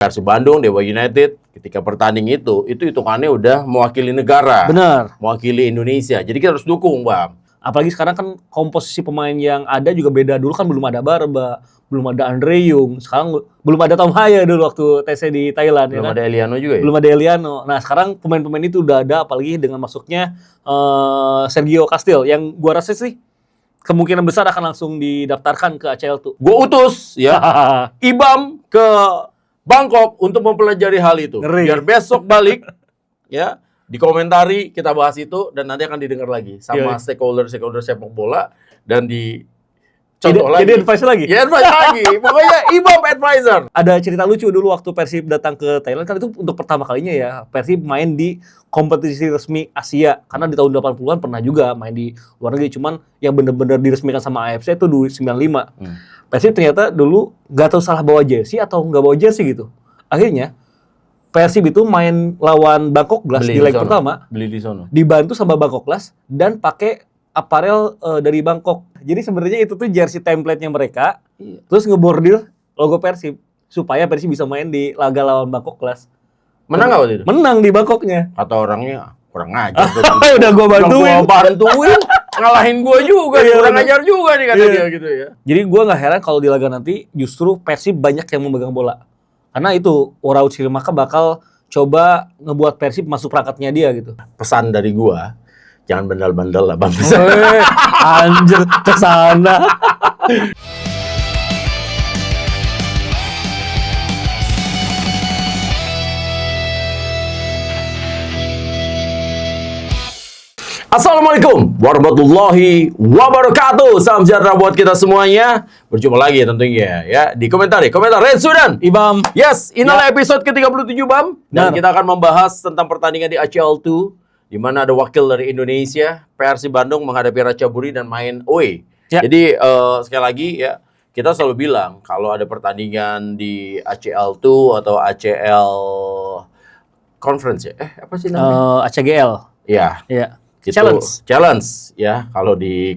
Persib Bandung, Dewa United, ketika bertanding itu hitungannya udah mewakili negara. Benar. Mewakili Indonesia. Jadi kita harus dukung, Bang. Apalagi sekarang kan komposisi pemain yang ada juga beda. Dulu kan belum ada Barba, belum ada Andre Yung. Sekarang belum ada Tom Haya dulu waktu TC di Thailand. Belum ya kan? ada Eliano juga ya? Belum ada Eliano. Nah sekarang pemain-pemain itu udah ada, apalagi dengan masuknya Sergio Castil. Yang gua rasa sih kemungkinan besar akan langsung didaftarkan ke ACL tuh. Gue utus ya Ibam ke Bangkok untuk mempelajari hal itu. Ngeri. Biar besok balik ya dikomentari, kita bahas itu dan nanti akan didengar lagi sama stakeholder sepak bola dan di contoh lagi. Jadi advice lagi? Ya advice lagi. Pokoknya Ibam advisor. Ada cerita lucu dulu waktu Persib datang ke Thailand, kan itu untuk pertama kalinya ya Persib main di kompetisi resmi Asia. Karena di tahun 80-an pernah juga main di luar negeri, cuman yang benar-benar diresmikan sama AFC itu 95. Persib ternyata dulu nggak tahu salah bawa jersey atau nggak bawa jersey gitu. Akhirnya Persib itu main lawan Bangkok Glass di leg pertama, beli di sono. dibantu sama Bangkok Glass dan pakai aparel dari Bangkok. Jadi sebenarnya itu tuh jersey template-nya mereka, terus ngebordir logo Persib supaya Persib bisa main di laga lawan Bangkok Glass. Menang nggak waktu itu? Menang di Bangkoknya. Kata orangnya kurang ajar. Udah gua bantuin. Ngalahin gua juga, kurang ajar juga nih kata dia gitu ya. Jadi gua nggak heran kalau di laga nanti justru Persib banyak yang memegang bola. Karena itu Oraut Sirimaka bakal coba ngebuat Persib masuk perangkatnya dia gitu. Pesan dari gua, jangan bandel-bandel lah Bang. Anjir, kesana. Assalamualaikum warahmatullahi wabarakatuh. Salam sejahtera buat kita semuanya. Berjumpa lagi tentunya ya di komentar Red Sudan. Ibam. Yes, inilah episode ke-37 Bam. Dan kita akan membahas tentang pertandingan di ACL 2 di mana ada wakil dari Indonesia, Persib Bandung menghadapi Ratchaburi dan main away. Ya. Jadi sekali lagi ya, kita selalu bilang kalau ada pertandingan di ACL 2 atau ACL Conference ya. Apa sih namanya? ACGL. Ya. Iya. Gitu. Challenge ya, kalau di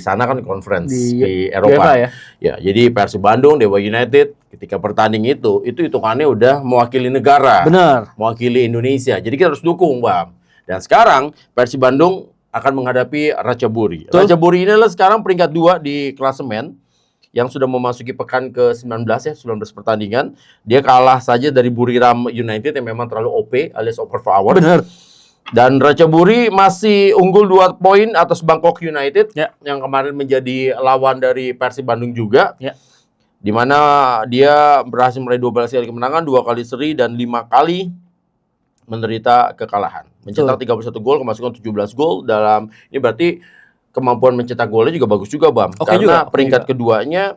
sana kan conference di Eropa Eropa ya. Ya, jadi Persib Bandung, Dewa United ketika bertanding itu hitungannya udah mewakili negara. Benar. Mewakili Indonesia. Jadi kita harus dukung, Bang. Dan sekarang Persib Bandung akan menghadapi Ratchaburi. Ratchaburi ini adalah sekarang peringkat 2 di klasemen yang sudah memasuki pekan ke-19 ya, 19 pertandingan. Dia kalah saja dari Buriram United yang memang terlalu OP alias overpower. Benar. Dan Ratchaburi masih unggul 2 poin atas Bangkok United yang kemarin menjadi lawan dari Persib Bandung juga. Di mana dia berhasil meraih 12 kali kemenangan, 2 kali seri dan 5 kali menderita kekalahan. Mencetak 31 gol, kemasukan 17 gol dalam ini berarti kemampuan mencetak golnya juga bagus juga, Bang. Karena peringkat keduanya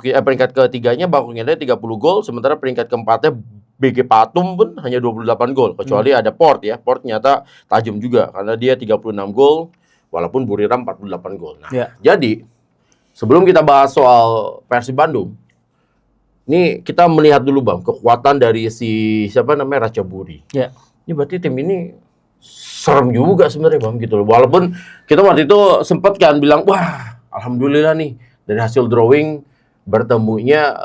peringkat ketiganya Bangkok United 30 gol, sementara peringkat keempatnya BG Patum pun hanya 28 gol, kecuali ada Port ya. Port ternyata tajam juga karena dia 36 gol walaupun Buriram 48 gol. Nah, jadi sebelum kita bahas soal Persib Bandung, ini kita melihat dulu Bang kekuatan dari Ratchaburi. Ini berarti tim ini serem juga sebenarnya Bang gitu loh. Walaupun kita waktu itu sempat kan bilang, wah, alhamdulillah nih dari hasil drawing bertemunya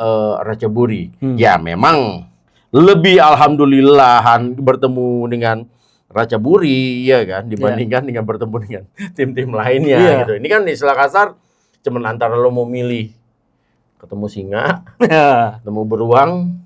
Ratchaburi. Ya, memang lebih alhamdulillahan bertemu dengan Ratchaburi ya kan dibandingkan dengan bertemu dengan tim-tim lainnya gitu. Ini kan istilah kasar cuman antara lo mau milih ketemu singa, ketemu beruang,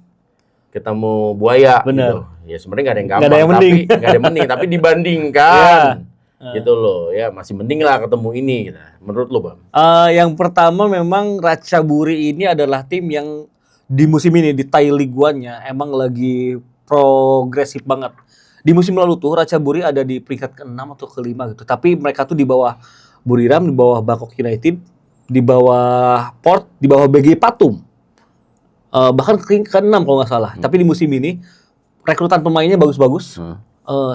ketemu buaya gitu. Ya sebenarnya nggak ada yang gampang, nggak ada yang mending tapi dibandingkan gitu loh ya masih mending lah ketemu ini gitu. Menurut lo Bang? Yang pertama memang Ratchaburi ini adalah tim yang di musim ini di Thai League One-nya emang lagi progresif banget. Di musim lalu tuh Ratchaburi ada di peringkat ke-6 atau ke-5 gitu. Tapi mereka tuh di bawah Buriram, di bawah Bangkok United, di bawah Port, di bawah BG Patum. Bahkan ke-6 kalau nggak salah. Tapi di musim ini rekrutan pemainnya bagus-bagus.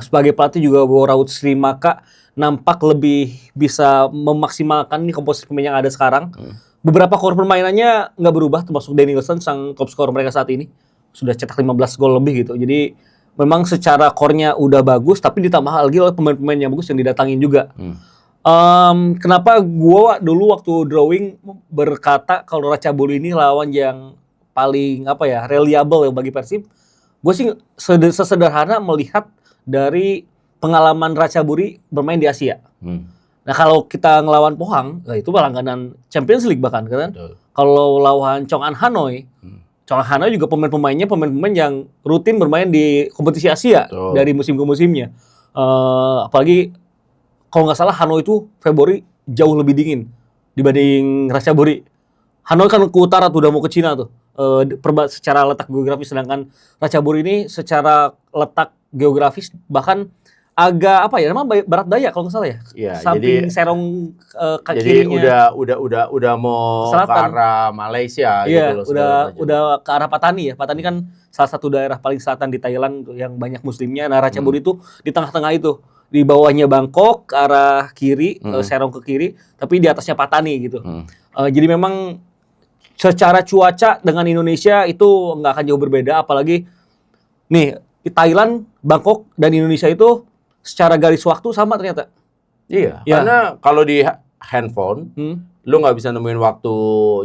Sebagai pelatih juga Oraut Sirimaka nampak lebih bisa memaksimalkan nih komposisi pemain yang ada sekarang. Beberapa core permainannya nggak berubah, termasuk Danny Wilson, sang top skor mereka saat ini. Sudah cetak 15 gol lebih gitu. Jadi memang secara core-nya udah bagus, tapi ditambah lagi oleh pemain-pemain yang bagus yang didatangin juga. Kenapa gue dulu waktu drawing berkata kalau Ratchaburi ini lawan yang paling reliable bagi Persib. Gue sih sesederhana melihat dari pengalaman Ratchaburi bermain di Asia. Nah kalau kita ngelawan Pohang, itu langganan Champions League bahkan kan. Kalau lawan Chong'an Hanoi, Chong'an Hanoi juga pemain-pemainnya pemain-pemain yang rutin bermain di kompetisi Asia dari musim ke musimnya. Apalagi kalau nggak salah Hanoi itu Februari jauh lebih dingin dibanding Ratchaburi. Hanoi kan ke utara tuh, udah mau ke Cina tuh. Secara letak geografis, sedangkan Ratchaburi ini secara letak geografis bahkan agak namanya barat daya kalau nggak salah ya. Iya, samping jadi Serong jadi kirinya. udah mau Selatan. ke arah Malaysia Iya, gitu loh. udah ke arah Patani ya. Patani kan salah satu daerah paling selatan di Thailand yang banyak muslimnya. Nah, Ratchaburi itu di tengah-tengah itu. Di bawahnya Bangkok ke arah kiri, Serong ke kiri, tapi di atasnya Patani gitu. Jadi memang secara cuaca dengan Indonesia itu nggak akan jauh berbeda, apalagi nih di Thailand, Bangkok dan Indonesia itu secara garis waktu sama ternyata. Iya, Ya. karena kalau di handphone, lu nggak bisa nemuin waktu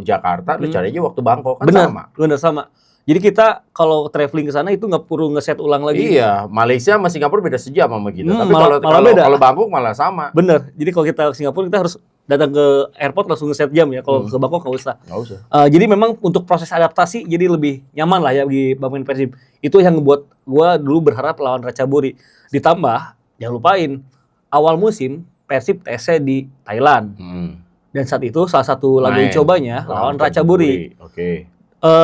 Jakarta, lu cari aja waktu Bangkok kan sama. Bener sama. Jadi kita kalau traveling ke sana itu nggak perlu ngeset ulang lagi. Iya, Malaysia sama Singapura beda sejam sama kita. Tapi malah kalau beda. kalau Bangkok malah sama. Bener. Jadi kalau kita ke Singapura kita harus datang ke airport langsung ngeset jam ya. Kalau ke Bangkok nggak usah. Nggak usah. Jadi memang untuk proses adaptasi jadi lebih nyaman lah ya bagi pemain Persib. Itu yang ngebuat gua dulu berharap lawan Ratchaburi. Ditambah jangan lupain awal musim Persib TC di Thailand. Dan saat itu salah satu laga uji cobanya lawan Ratchaburi. Oke.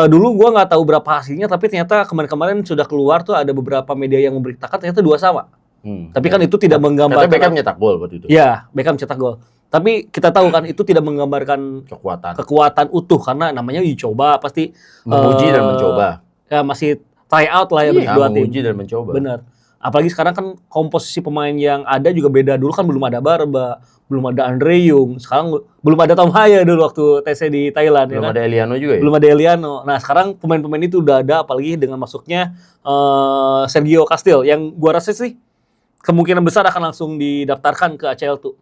Dulu gua nggak tahu berapa hasilnya, tapi ternyata kemarin-kemarin sudah keluar tuh ada beberapa media yang memberitakan ternyata 2-2. Tapi kan itu tidak menggambarkan. Beckham nyetak gol waktu itu. Ya, Beckham cetak gol. Tapi kita tahu kan itu tidak menggambarkan kekuatan utuh karena namanya uji coba, pasti menguji dan mencoba. Ya masih try out lah ya bagi dua tim. Menguji dan mencoba. Benar. Apalagi sekarang kan komposisi pemain yang ada juga beda. Dulu kan belum ada Barba, belum ada Andre Yung, sekarang belum ada Tom Haya dulu waktu TC di Thailand. Belum ya kan? ada Eliano juga ya? Belum ada Eliano. Nah sekarang pemain-pemain itu udah ada, apalagi dengan masuknya Sergio Castil, yang gua rasa sih kemungkinan besar akan langsung didaftarkan ke ACL tuh.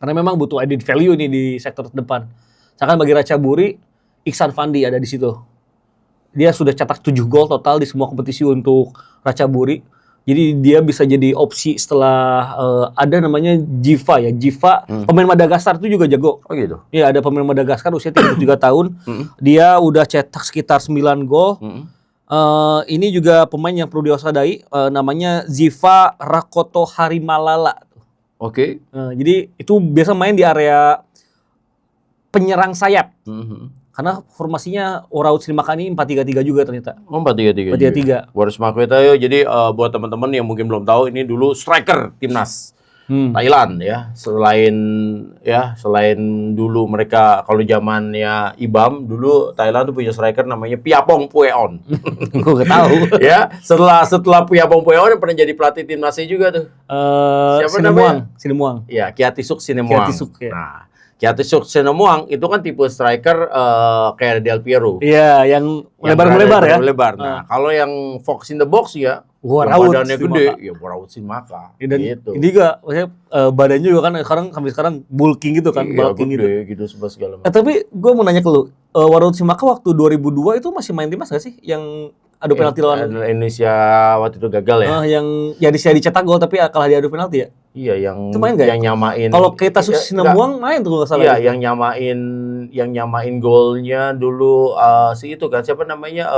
Karena memang butuh added value nih di sektor depan. Misalkan bagi Ratchaburi, Iksan Fandi ada di situ. Dia sudah cetak 7 gol total di semua kompetisi untuk Ratchaburi. Jadi dia bisa jadi opsi setelah ada namanya Jiva ya. Jiva pemain Madagaskar itu juga jago. Oh gitu. Iya, ada pemain Madagaskar usia 33 tahun. Dia udah cetak sekitar 9 gol. Ini juga pemain yang perlu diwaspadai, namanya Ziva Rakoto Harimalala. Oke. Jadi itu biasa main di area penyerang sayap. Karena formasinya Oraut Srimakani 4-3-3 juga ternyata. Oh, 4-3-3. 4-3-3. Waris Makweta yo. Jadi buat teman-teman yang mungkin belum tahu, ini dulu striker timnas Thailand ya. Selain dulu mereka kalau zamannya Ibam, dulu Thailand tuh punya striker namanya Piapong Pueon. Gue gak tahu. Ya, setelah Piapong Pueon pernah jadi pelatih timnasnya juga tuh. Siapa namanya? Sinemuang. Ya, Kiatisuk Sinemuang. Ya. Nah, Kiatisuk Sinemuang itu kan tipe striker kayak Del Piero. Iya, yang lebar-lebar ya. Lebar. Nah, kalau yang Fox in the Box ya, Raut badannya gede, ya Raut Simaka. Dan gitu. ini juga maksudnya badannya juga kan sampai sekarang bulking gitu kan, bulking gede, gitu segala macam. Tapi gue mau nanya ke lu, Raut Simaka waktu 2002 itu masih main timnas gak sih? Yang adu penalti lawan Indonesia waktu itu gagal ya. Yang dia dicetak gol tapi kalah di adu penalti ya? Iya, yang nyamain. Kalau kita Sinemuang main tuh nggak salah. Iya, yang nyamain golnya dulu si itu kan siapa namanya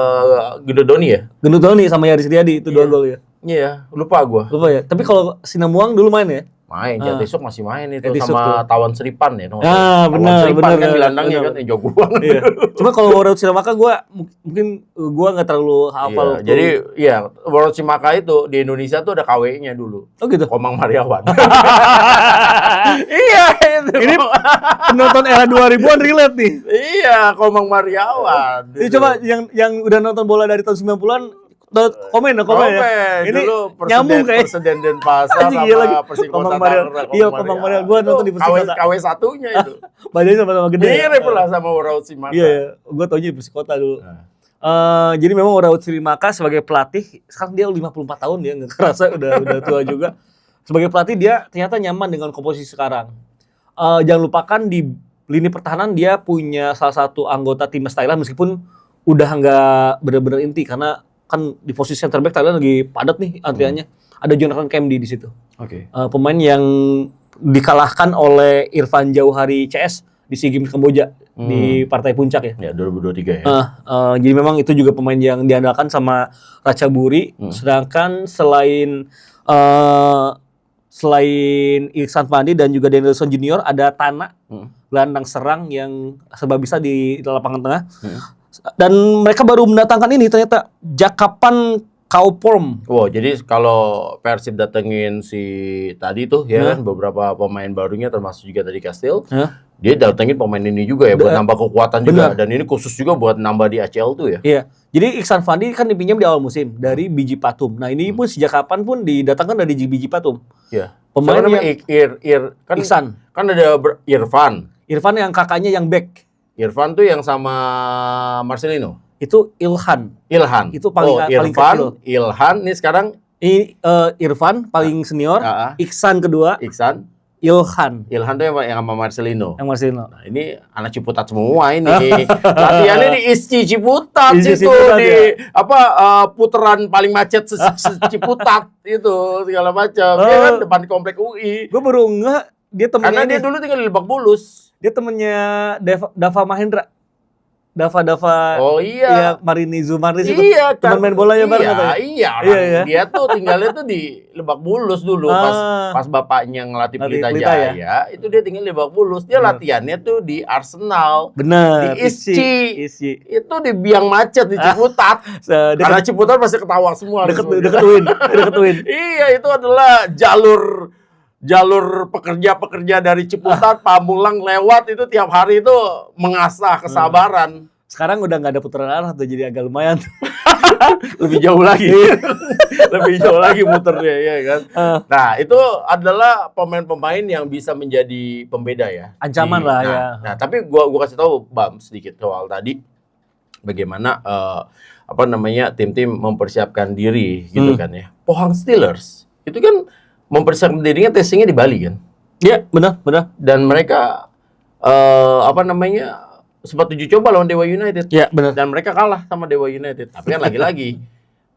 Gendodoni ya? Gendodoni sama Yaris Riyadi itu 2 gol ya. Iya, lupa gua. Lupa ya. Tapi kalau Sinemuang dulu main ya? Main, Kiatisuk masih main itu Kiatisuk sama Tawan Seripan ya. Benar, kan gelandangnya kan yang jago banget. Iya. Cuma kalau Raut Simaka mungkin gua nggak terlalu hafal. Jadi Raut Simaka itu di Indonesia tuh ada KW-nya dulu. Oh gitu. Komang Mariawan. Iya, itu. Ini penonton era 2000-an relate nih. Iya, Komang Mariawan. Ini coba yang udah nonton bola dari tahun 90-an komen ya. Ini dulu nyambung kayak Presiden Denpasar sama Persikota Tangerang. Iya, Komang Mariawan. Gua nonton di Persikota. KW satunya itu. Badannya sama-sama gede. Mirip lah sama Raut Simaka. Iya, gua taunya di Persikota dulu. Jadi memang Raut Simaka sebagai pelatih, sekarang dia 54 tahun ya, nggak kerasa udah tua juga. Sebagai pelatih dia ternyata nyaman dengan komposisi sekarang. Jangan lupakan di lini pertahanan dia punya salah satu anggota timnas Thailand meskipun udah nggak benar-benar inti karena kan di posisi center back Thailand lagi padat nih antriannya. Ada Jonathan Kemdi di situ. Oke. Pemain yang dikalahkan oleh Irfan Jauhari CS di SEA Games Kamboja di partai puncak ya. Ya 2023 ya. Jadi memang itu juga pemain yang diandalkan sama Ratchaburi. Sedangkan selain Iksan Fandi dan juga Danielson Junior ada Tana, gelandang serang yang serba bisa di lapangan tengah. Dan mereka baru mendatangkan ini ternyata Jakapan Kauporm. Wow, jadi kalau Persib datengin si tadi tuh ya kan beberapa pemain barunya termasuk juga tadi Kastil. Dia datengin pemain ini juga ya buat nambah kekuatan juga, dan ini khusus juga buat nambah di ACL tuh ya. Iya. Jadi Iksan Fandi kan dipinjam di awal musim dari Biji Patum. Nah, ini pun sejak kapan pun didatangkan dari Biji Patum. Iya. Pemain yang kan Iksan. Kan ada Irfan. Irfan yang kakaknya yang back. Irfan tuh yang sama Marcelino. Itu Ilhan. Itu paling Irfan, kecil. Ilhan nih sekarang Irfan paling senior, Iksan kedua, Ilhan tuh yang sama Marcelino. Yang Marcelino. Nah, ini anak Ciputat semua ini. Latihannya di ISCI Ciputat itu di putaran paling macet Ciputat itu segala macam. Dia kan depan komplek UI. Gue baru dia temennya. Karena dia dulu tinggal di Lebak Bulus. Dia temennya Dava Mahendra. Dava. Oh iya. Ya, Marini Zumarnis itu. Iya, teman main bolanya bareng katanya. Iya. Dia tuh tinggalnya tuh di Lebak Bulus dulu pas bapaknya ngelatih Pelita Jaya. Ya. Itu dia tinggal di Lebak Bulus. Dia latihannya tuh di Arsenal. Benar. Di ISCI. Itu di biang macet di Ciputat. Karena Ciputat masih ketawa semua. Deketuin. Iya, itu adalah jalur pekerja-pekerja dari Ciputat, Pamulang lewat itu tiap hari itu mengasah kesabaran. Sekarang udah nggak ada putaran arah tuh, jadi agak lumayan. Lebih jauh lagi. Lebih jauh lagi muternya ya kan. Nah, itu adalah pemain-pemain yang bisa menjadi pembeda ya. Ancaman lah ya. Nah, tapi gua kasih tahu Bam sedikit awal tadi bagaimana tim-tim mempersiapkan diri gitu kan ya. Pohang Steelers itu kan mempersiapkan dirinya testingnya di Bali kan? Iya, benar. Dan mereka sempat uji coba lawan Dewa United. Iya, benar. Dan mereka kalah sama Dewa United. Tapi kan lagi-lagi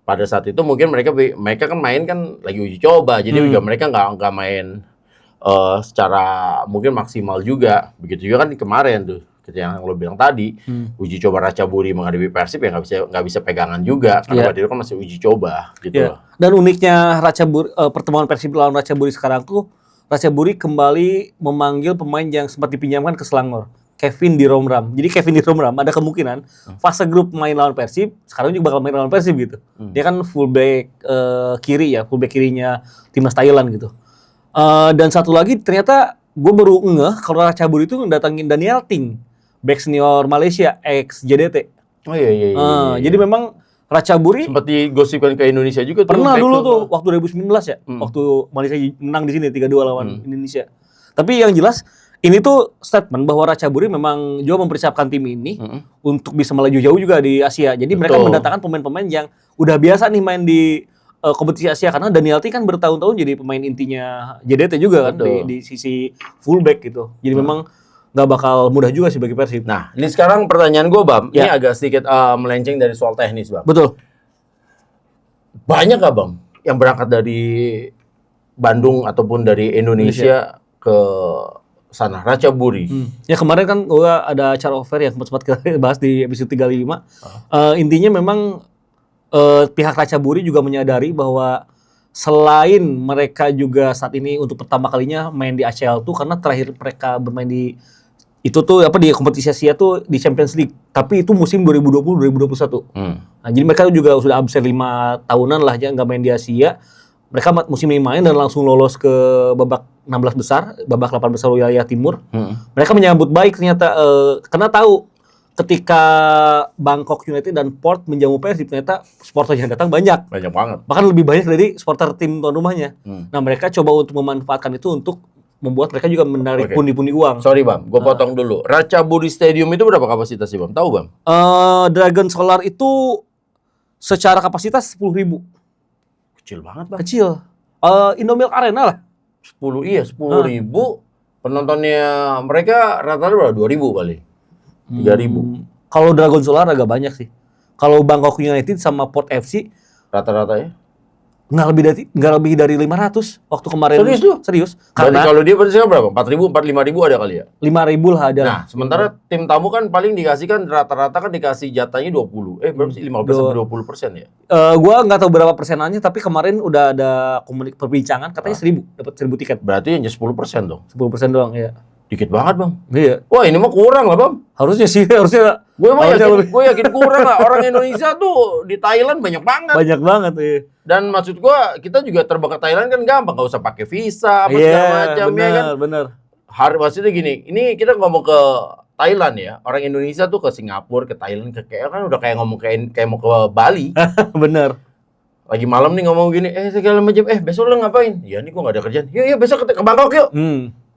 pada saat itu mungkin mereka kan main kan lagi uji coba. Jadi juga mereka nggak main secara mungkin maksimal juga. Begitu juga kan di kemarin tuh. Yang lo bilang tadi, uji coba Ratchaburi menghadapi Persib ya nggak bisa pegangan juga karena waktu itu kan masih uji coba gitu. Dan uniknya pertemuan Persib lawan Ratchaburi sekarang tuh Ratchaburi kembali memanggil pemain yang sempat dipinjamkan ke Selangor, Kevin Di Romram. Jadi Kevin Di Romram ada kemungkinan fase grup main lawan Persib, sekarang juga bakal main lawan Persib gitu. Dia kan fullback fullback kirinya timnas Thailand gitu. Dan satu lagi ternyata gue baru ngeh kalau Ratchaburi itu ngedatangin Daniel Ting, back senior Malaysia ex JDT. Oh iya. Jadi memang Ratchaburi sempat digosipkan ke Indonesia juga tuh. Pernah dulu tuh waktu 2019 ya. Waktu Malaysia menang di sini 3-2 lawan Indonesia. Tapi yang jelas ini tuh statement bahwa Ratchaburi memang juga mempersiapkan tim ini untuk bisa melaju jauh juga di Asia. Jadi mereka mendatangkan pemain-pemain yang udah biasa nih main di kompetisi Asia karena Daniel T kan bertahun-tahun jadi pemain intinya JDT juga kan di sisi fullback gitu. Jadi memang nggak bakal mudah juga sih bagi Persib. Nah, ini sekarang pertanyaan gue, Bam. Ini agak sedikit melenceng dari soal teknis, Bam. Betul. Banyak nggak, Bam, yang berangkat dari Bandung ataupun dari Indonesia ke sana, Ratchaburi? Ya kemarin kan gue ada acara offer yang sempat kita bahas di episode 35. Intinya memang pihak Ratchaburi juga menyadari bahwa selain mereka juga saat ini untuk pertama kalinya main di ACL tuh karena terakhir mereka bermain di di kompetisi Asia tuh di Champions League, tapi itu musim 2020-2021. Nah, jadi mereka juga sudah absen 5 tahunan lah ya nggak main di Asia. Mereka musim ini main dan langsung lolos ke babak 16 besar, babak 8 besar wilayah timur. Mereka menyambut baik ternyata karena tahu ketika Bangkok United dan Port menjamu Persib ternyata supporter yang datang banyak. Banyak banget. Bahkan lebih banyak dari supporter tim tuan rumahnya. Nah, mereka coba untuk memanfaatkan itu untuk membuat mereka juga menarik pundi-pundi uang. Sorry, Bam, gue potong dulu. Ratchaburi Stadium itu berapa kapasitasnya, Bam? Tahu, Bam? Dragon Solar itu secara kapasitas 10.000. Kecil banget, Bam. Kecil. Indomilk Arena lah. 10.000. Penontonnya mereka rata-rata berapa? 2.000 kali. 3.000. Kalau Dragon Solar agak banyak sih. Kalau Bangkok United sama Port FC Rata-rata ya. nggak lebih dari 500 waktu kemarin. Serius lu? Serius. Berarti Karena kalau dia berarti sekarang berapa? 4.000, 5.000 ada kali ya? 5.000 lah ada. Nah, sementara tim tamu kan paling dikasih kan rata-rata kan dikasih jatahnya 20. Berapa sih? 15-20% ya? Gua nggak tahu berapa persenannya, tapi kemarin udah ada perbincangan katanya 1.000, dapat 1.000 tiket. Berarti hanya 10% dong. 10% doang, ya. Dikit banget, Bang. Iya. Wah, ini mah kurang lah, Bang. Harusnya sih, harusnya. Gue yakin kurang lah. Orang Indonesia tuh di Thailand banyak banget. Banyak banget, iya. Dan maksud gua kita juga terbang ke Thailand kan gampang, nggak usah pakai visa apa segala macam ya kan. Bener. Maksudnya gini, ini kita ngomong ke Thailand ya, orang Indonesia tuh ke Singapura, ke Thailand, kayak kan udah kayak ngomong kayak mau ke Bali. Bener. Lagi malam nih ngomong gini, segala macam, besok lo ngapain? Ya nih gua nggak ada kerjaan. Yuk besok ke Bangkok yuk.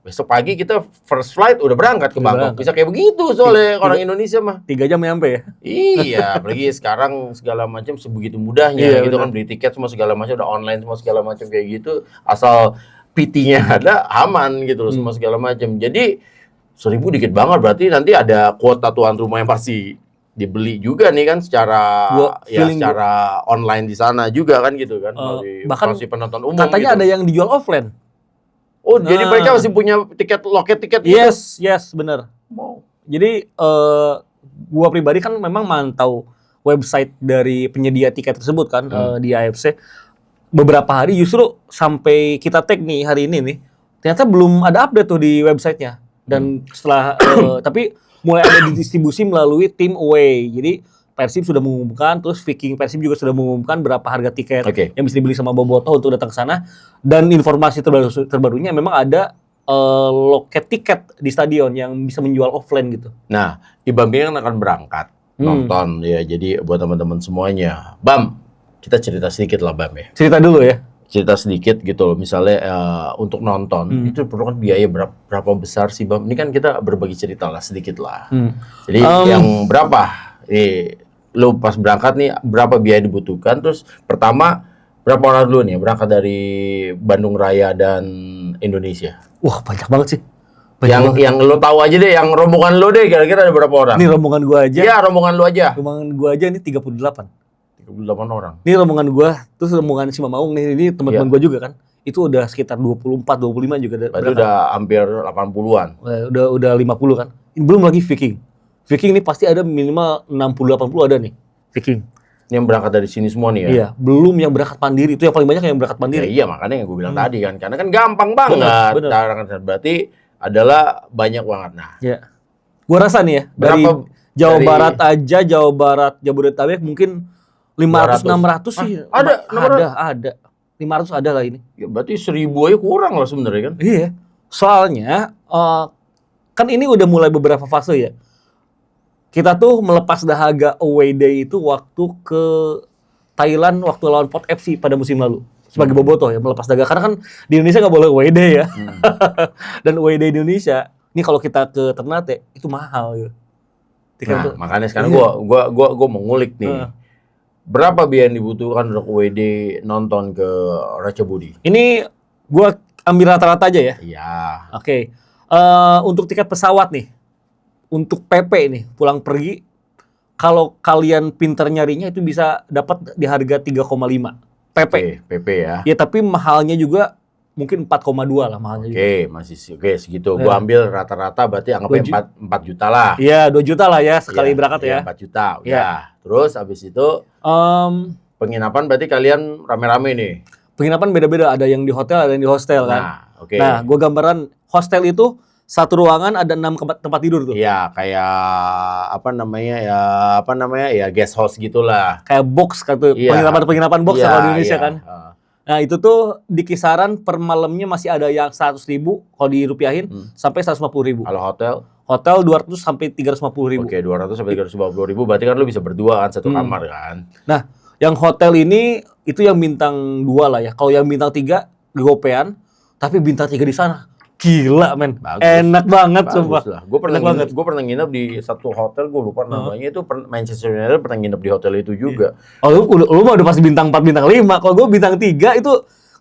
Besok pagi kita first flight udah berangkat ke Bangkok. Bisa kayak begitu soalnya orang Indonesia mah. 3 jam nyampe ya? Iya, apalagi sekarang segala macam sebegitu mudahnya gitu kan, beli tiket semua segala macam udah online semua segala macam kayak gitu. Asal PT-nya ada aman gitu loh semua segala macam. Jadi 1.000 dikit banget, berarti nanti ada kuota tuan rumah yang pasti dibeli juga nih kan secara online di sana juga kan gitu kan. Bahkan penonton umum katanya gitu. Ada yang dijual offline. Oh, jadi mereka masih punya loket tiket gitu? Yes, bener. Wow. Jadi, gua pribadi kan memang mantau website dari penyedia tiket tersebut kan, di AFC. Beberapa hari justru sampai kita tag nih hari ini nih, ternyata belum ada update tuh di websitenya. Dan setelah, tapi mulai ada didistribusi melalui tim away. Jadi, Persib sudah mengumumkan, terus Viking Persib juga sudah mengumumkan berapa harga tiket yang bisa dibeli sama Bobotoh untuk datang ke sana. Dan informasi terbarunya memang ada loket tiket di stadion yang bisa menjual offline gitu. Nah, Ibam kan akan berangkat nonton ya. Jadi buat teman-teman semuanya, Bam, kita cerita sedikit lah Bam ya. Cerita dulu ya. Cerita sedikit gitu loh. Misalnya untuk nonton itu perlukan biaya berapa besar sih Bam? Ini kan kita berbagi cerita lah sedikit lah. Jadi yang berapa? Lo pas berangkat nih berapa biaya dibutuhkan? Terus pertama berapa orang dulu nih berangkat dari Bandung Raya dan Indonesia? Wah, banyak banget sih. Yang lo tahu aja deh, yang rombongan lo deh kira-kira ada berapa orang? Ini rombongan gua aja. Iya, rombongan lo aja. Rombongan gua aja ini 38. 38 orang. Ini rombongan gua, terus rombongan si Mamaung nih, ini teman-teman gua juga kan. Itu udah sekitar 24, 25 juga. Berarti udah hampir 80-an. Udah 50 kan. Belum lagi Viking. Viking ini pasti ada minimal 60-80 ada nih. Viking. Ini yang berangkat dari sini semua nih ya? Iya, belum yang berangkat mandiri. Itu yang paling banyak yang berangkat mandiri. Ya, iya, makanya yang gue bilang tadi kan. Karena kan gampang banget. Bener. Berarti adalah banyak banget. Nah, ya. Gua rasa nih ya, dari Jawa Barat aja, Jawa Barat, Jabodetabek mungkin 500-600 sih. Ada. 500 ada lah ini. Ya berarti 1.000 aja kurang lah sebenarnya kan? Iya. Soalnya, kan ini udah mulai beberapa fase ya. Kita tuh melepas dahaga away day itu waktu ke Thailand waktu lawan Port FC pada musim lalu. Sebagai Bobotoh ya, melepas dahaga. Karena kan di Indonesia nggak boleh away day ya. Dan away day di Indonesia, ini kalau kita ke Ternate, itu mahal ya. Nah, makanya sekarang gua mau ngulik nih. Berapa biaya yang dibutuhkan untuk away day nonton ke Ratchaburi? Ini gua ambil rata-rata aja ya. Iya. Oke. Untuk tiket pesawat nih. Untuk PP nih, pulang pergi, kalau kalian pinter nyarinya itu bisa dapat di harga 3,5 PP. PP ya. Ya tapi mahalnya juga mungkin 4,2 lah mahalnya juga. Masih segitu. Gua ambil rata-rata berarti anggapnya 4 juta lah. Iya, 2 juta lah ya sekali berangkat ya. 4 juta. Ya. Terus habis itu penginapan berarti kalian rame-rame nih. Penginapan beda-beda, ada yang di hotel, ada yang di hostel kan. Nah, gua gambaran hostel itu satu ruangan ada 6 tempat tidur tuh. Iya, kayak ya guest house gitulah. Kayak box gitu, penginapan box kalau di Indonesia kan. Nah, itu tuh di kisaran per malamnya masih ada yang 100.000 kalau dirupiahin sampai 150.000. Kalau hotel? Hotel 200 sampai 350.000. Oke, 200 sampai 350.000 berarti kan lu bisa berdua kan satu kamar kan. Nah, yang hotel ini itu yang bintang 2 lah ya. Kalau yang bintang 3 gopean, tapi bintang 3 di sana gila men. Bagus. Enak banget sumpah. Gue pernah nginep di satu hotel, gue lupa namanya, itu Manchester United pernah nginep di hotel itu juga. Oh, lu mah udah pasti bintang 4, bintang 5. Kalau gue bintang 3 itu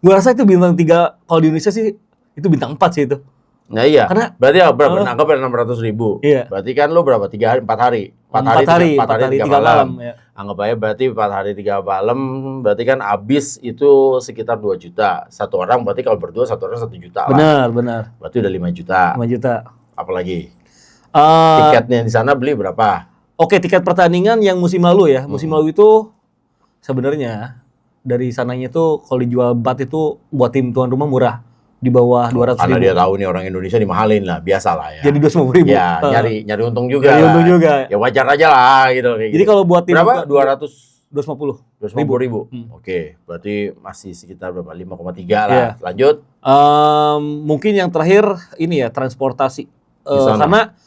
gue rasa itu bintang 3 kalau di Indonesia sih itu bintang 4 sih itu. Nah iya. Karena berarti berapa? Anggap 600.000. Iya. Berarti kan lu berapa? 3 hari, 4 hari. 4 hari 3 malam. Ya. Anggap aja berarti 4 hari 3 malam, berarti kan habis itu sekitar 2 juta. Satu orang berarti kalau berdua satu orang 1 juta lah. Benar. Berarti udah 5 juta. 5 juta. Apalagi? Tiketnya di sana beli berapa? Oke, tiket pertandingan yang musim lalu ya. Musim lalu itu sebenarnya dari sananya tuh kalau dijual bat itu buat tim tuan rumah murah. Di bawah 200 Karena ribu. dia tahu nih orang Indonesia dimahalin lah, biasa lah ya. Jadi 250 ribu. Ya, nyari untung juga. Nyari untung juga. Ya wajar aja lah gitu. Jadi kalau buat tim berapa? 250 ribu. Oke, berarti masih sekitar berapa? 5,3 lah. Yeah. Lanjut. Mungkin yang terakhir ini ya transportasi. Karena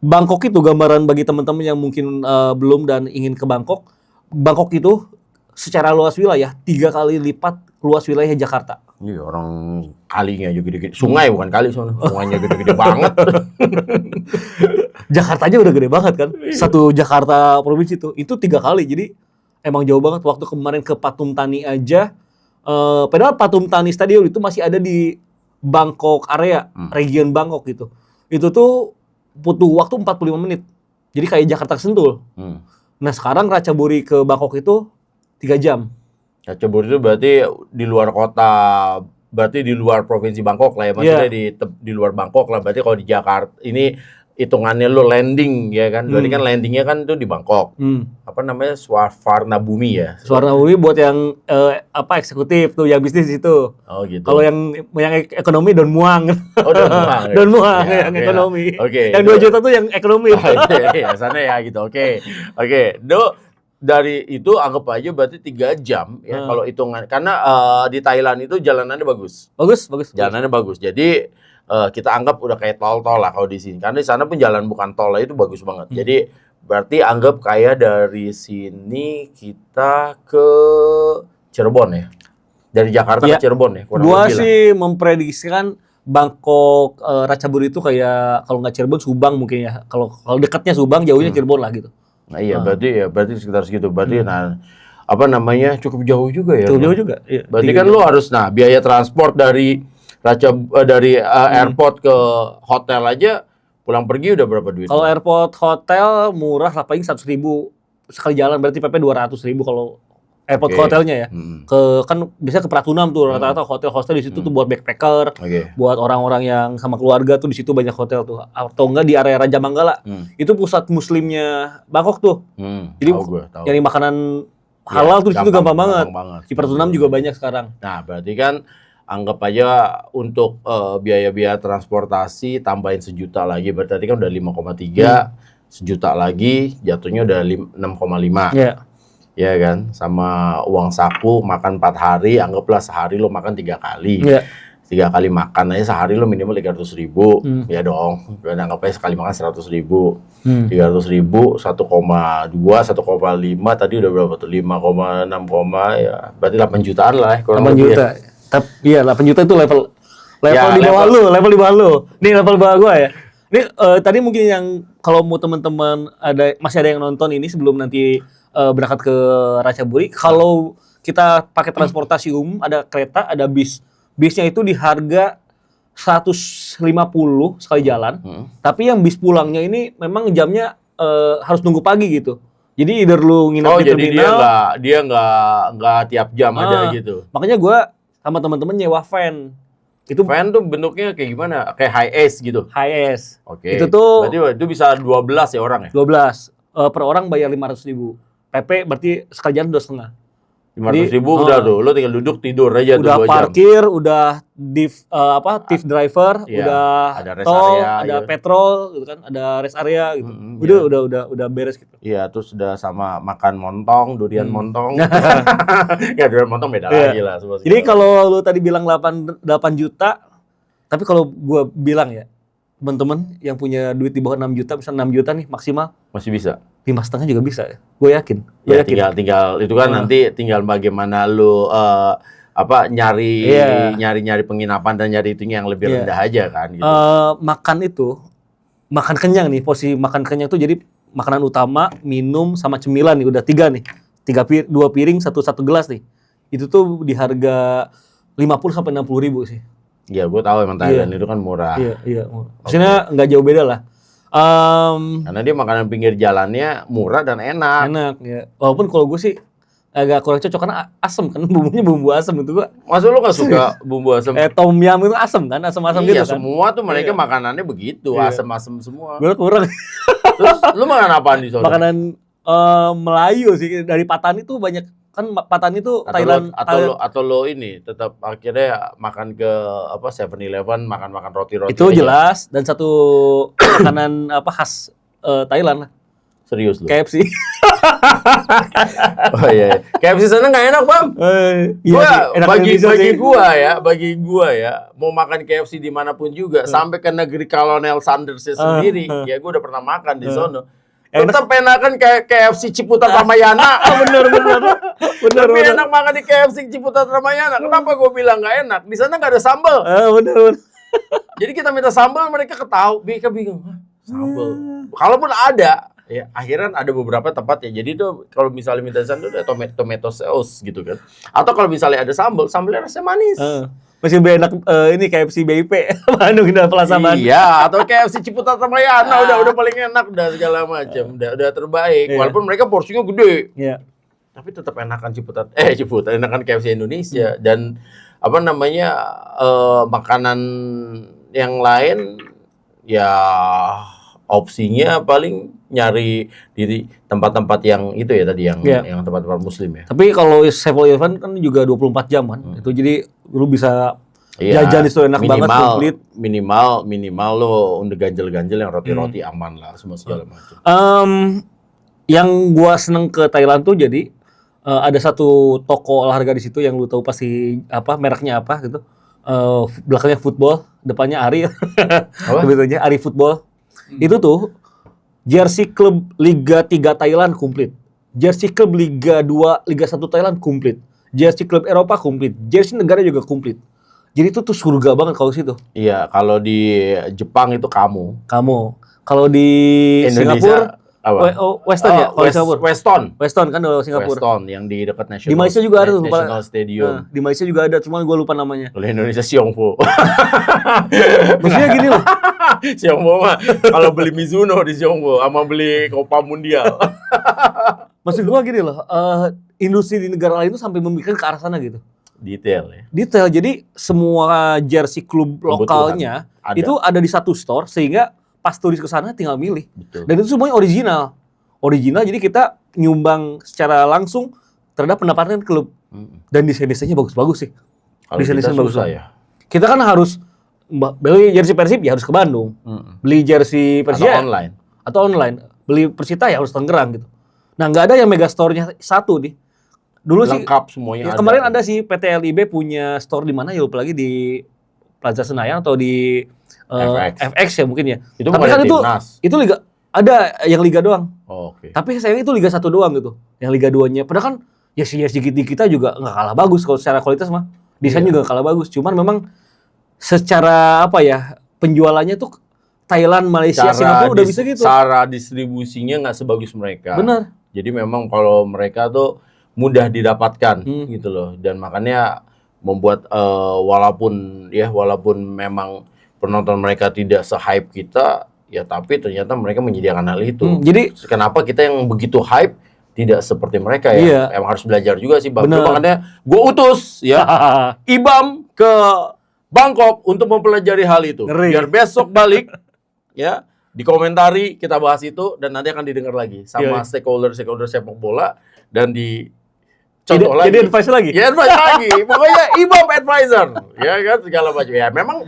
Bangkok itu gambaran bagi teman-teman yang mungkin belum dan ingin ke Bangkok. Bangkok itu secara luas wilayah 3 kali lipat luas wilayah Jakarta. Ini orang kalinya aja gede-gede. Sungai bukan kali soalnya. Sungainya gede-gede banget. Jakarta aja udah gede banget kan. Satu Jakarta provinsi itu 3 kali. Jadi emang jauh banget. Waktu kemarin ke Pathum Thani aja. Padahal Pathum Thani Stadium itu masih ada di Bangkok area. Region Bangkok gitu. Itu tuh butuh waktu 45 menit. Jadi kayak Jakarta Sentul. Nah sekarang Ratchaburi ke Bangkok itu 3 jam. Ratchaburi itu berarti di luar kota, berarti di luar provinsi Bangkok lah ya, maksudnya di luar Bangkok lah. Berarti kalau di Jakarta ini hitungannya lo landing ya kan, berarti kan landingnya kan itu di Bangkok. Apa namanya, Swarna Bumi ya? Swarna Bumi buat yang eksekutif tuh, yang bisnis itu. Oh gitu. Kalau yang ekonomi Don Muang. Oh Don Muang. Don Muang ya, yang ekonomi. Oke. Yang 2 juta tuh yang ekonomi. Iya, sana ya gitu. Oke. Dari itu anggap aja berarti 3 jam ya kalau hitungan, karena di Thailand itu jalanannya bagus. Bagus. Jalanannya bagus. Jadi kita anggap udah kayak tol-tol lah kalau di sini. Karena di sana pun jalan bukan tol lah, itu bagus banget. Jadi berarti anggap kayak dari sini kita ke Cirebon ya. Dari Jakarta ke Cirebon ya. Gua sih memprediksikan Bangkok Ratchaburi itu kayak kalau nggak Cirebon Subang mungkin ya. Kalau dekatnya Subang, jauhnya Cirebon lah gitu. Nah iya, berarti sekitar segitu. Berarti cukup jauh juga ya. Cukup jauh juga. Iya. Berarti kan lu harus biaya transport dari airport ke hotel aja pulang pergi udah berapa duit? Kalau airport hotel murah lah, paling 100 ribu sekali jalan, berarti PP 200 ribu kalau airport hotelnya ya. Kan biasanya ke Pratunam tuh rata-rata hotel-hotel di situ tuh buat backpacker, buat orang-orang yang sama keluarga tuh di situ banyak hotel tuh. Atau enggak di area Raja Manggala. Itu pusat muslimnya Bangkok tuh. Jadi nyari makanan halal tuh di situ gampang banget. Di Pratunam juga banyak sekarang. Nah, berarti kan anggap aja untuk biaya-biaya transportasi tambahin 1 juta lagi, berarti kan udah 5,3, 1 juta lagi jatuhnya udah 6,5. Ya kan, sama uang saku makan 4 hari, anggaplah sehari lo makan 3 kali. 3 kali makan aja sehari lo minimal 300 ribu. Ya dong, dan anggap aja sekali makan 100 ribu. 300 ribu, 1,2, 1,5, tadi udah berapa tuh? 5,6, ya berarti 8 jutaan lah ya. 8 juta. Iya, 8 juta itu level di bawah lu, level di bawah lu. Nih level bawah gua ya. Ini tadi mungkin yang kalau mau teman-teman masih ada yang nonton ini sebelum nanti berangkat ke Ratchaburi, kalau kita pakai transportasi umum, ada kereta, ada bis. Bisnya itu di harga 150 sekali jalan. Tapi yang bis pulangnya ini memang jamnya harus nunggu pagi gitu. Jadi either lu nginep di terminal. Dia nggak tiap jam ada gitu. Makanya gua sama teman-teman nyewa van. Itu van tuh bentuknya kayak gimana? Kayak high-ace gitu. High-ace. Oke. Itu tuh berarti itu bisa 12 ya orang ya? 12. Per orang bayar 500 ribu. PP berarti sekali jalan 2,5. 500 ribu udah tuh, lo tinggal duduk tidur aja tuh 2 jam. Udah parkir, udah thief driver, udah ada rest tol, area, ada petrol gitu kan, ada rest area gitu. Udah beres gitu. Iya, terus udah sama makan montong, durian montong. Ya durian montong beda lagi lah. Jadi kalau lu tadi bilang 8 juta, tapi kalau gua bilang ya, teman-teman yang punya duit di bawah 6 juta, misalnya 6 juta nih maksimal. Masih bisa. 5,5 juga bisa ya. Gue yakin. Ya, tinggal itu kan nanti tinggal bagaimana lu nyari penginapan dan nyari itunya yang lebih rendah aja kan gitu. Makan kenyang nih, posisi makan kenyang tuh jadi makanan utama, minum sama cemilan nih udah 3 nih. 2 piring, satu gelas nih. Itu tuh di harga 50 sampai 60 ribu sih. Iya, gue tahu emang Thailand itu kan murah. Iya. Maksudnya nggak jauh beda lah. Karena dia makanan pinggir jalannya murah dan enak. Enak ya. Walaupun kalau gue sih agak kurang cocok karena asem kan, bumbunya bumbu asem itu gua. Masa lu nggak suka bumbu asem? Tom yum itu asem kan, asem-asem iya, gitu kan. semua tuh mereka makanannya begitu, asem-asem semua. Gue kurang. Terus lu makan apaan di sana? Makanan Melayu sih, dari Patani tuh banyak kan, Patani tuh Thailand. Atau lo ini tetap akhirnya makan ke apa 7-Eleven, makan roti-roti. Itu jelas, dan satu makanan apa khas Thailand lah. Serius lu? KFC. Oh iya. KFC sana nggak enak, Bang. Bagi gua ya, mau makan KFC dimanapun juga, sampai ke negeri Kolonel Sanders sendiri, ya gua udah pernah makan di sono. Tetap enakan kayak KFC Ciputat Ramayana. Bener. Tapi enak makan di KFC Ciputat Ramayana. Kenapa gua bilang nggak enak? Di sana nggak ada sambal. Bener. Jadi kita minta sambal, mereka ketahu, mereka bingung. Sambal. Kalaupun ada, ya akhirnya ada beberapa tempat ya. Jadi tuh kalau misalnya minta sambal ada tomato sauce gitu kan. Atau kalau misalnya ada sambalnya rasanya manis. Masih lebih enak ini KFC BIP Bandung Indah Plaza Bandung. Iya, atau KFC Ciputat Ramayana udah paling enak, udah segala macam, udah terbaik. Walaupun mereka porsinya gede. Iya. Tapi tetap enakan Ciputat enakan KFC Indonesia. Dan apa namanya makanan yang lain ya opsinya paling nyari di tempat-tempat yang itu ya tadi yang tempat-tempat muslim ya. Tapi kalau 7-Eleven kan juga 24 jam kan. Itu jadi lu bisa jajan itu enak banget, komplit. Minimal lo udah ganjel-ganjel yang roti-roti aman lah semua segala macam. Yang gua seneng ke Thailand tuh jadi ada satu toko olahraga di situ yang lu tahu pasti apa mereknya apa gitu. Belakangnya football, depannya Ari. Sebetulnya Ari Football. Itu tuh jersey klub Liga 3 Thailand komplit. Jersey klub Liga 2, Liga 1 Thailand komplit. Jersey klub Eropa komplit. Jersey negara juga komplit. Jadi itu tuh surga banget kalau situ. Iya, kalau di Jepang itu kamu. Kalau di Singapura Weston ya? Weston kan di Singapura. Weston yang di dekat Di Malaysia juga ada tuh, National Stadium. Di Malaysia juga ada, cuma gue lupa namanya. Kalau Indonesia Xiongpo. Maksudnya gini loh. Xiongpo mah kalau beli Mizuno di Xiongpo sama beli Copa Mundial. Maksud gue gini loh, industri di negara lain itu sampai memikirkan ke arah sana gitu. Detail ya. Jadi semua jersey klub lokalnya itu ada di satu store sehingga pas turis ke sana tinggal milih. Betul. Dan itu semuanya original. Jadi kita nyumbang secara langsung terhadap pendapatan klub. Dan desain-desainnya bagus-bagus sih. Desain-desain bagus ya. Kita kan harus beli jersey Persib ya harus ke Bandung. Beli jersey Persija atau online. Beli Persita ya harus Tangerang gitu. Nah, nggak ada yang mega store-nya satu nih. Dulu lengkap sih semuanya kemarin ada sih PT LIB punya store di mana ya lupa lagi di Plaza Senayan atau di FX ya mungkin ya. Tapi kan itu liga ada yang liga doang. Oke. Tapi sayangnya itu liga 1 doang gitu. Yang liga 2-nya. Padahal kan ya sedikit kita juga nggak kalah bagus kalau secara kualitas mah. Desain juga kalah bagus. Cuman memang secara apa ya penjualannya tuh Thailand, Malaysia, Singapura udah bisa gitu. Cara distribusinya nggak sebagus mereka. Benar. Jadi memang kalau mereka tuh mudah didapatkan gitu loh. Dan makanya membuat walaupun memang penonton mereka tidak se-hype kita, ya tapi ternyata mereka menyediakan hal itu. Jadi kenapa kita yang begitu hype tidak seperti mereka ya? Iya. Emang harus belajar juga sih, Bang. Makanya gue utus ya Ibam ke Bangkok untuk mempelajari hal itu. Biar besok balik ya dikomentari, kita bahas itu dan nanti akan didengar lagi sama stakeholder sepak bola dan contoh lagi. Jadi advice lagi? Ya advice lagi. Pokoknya Ibam advisor. Ya kan segala macam. Ya memang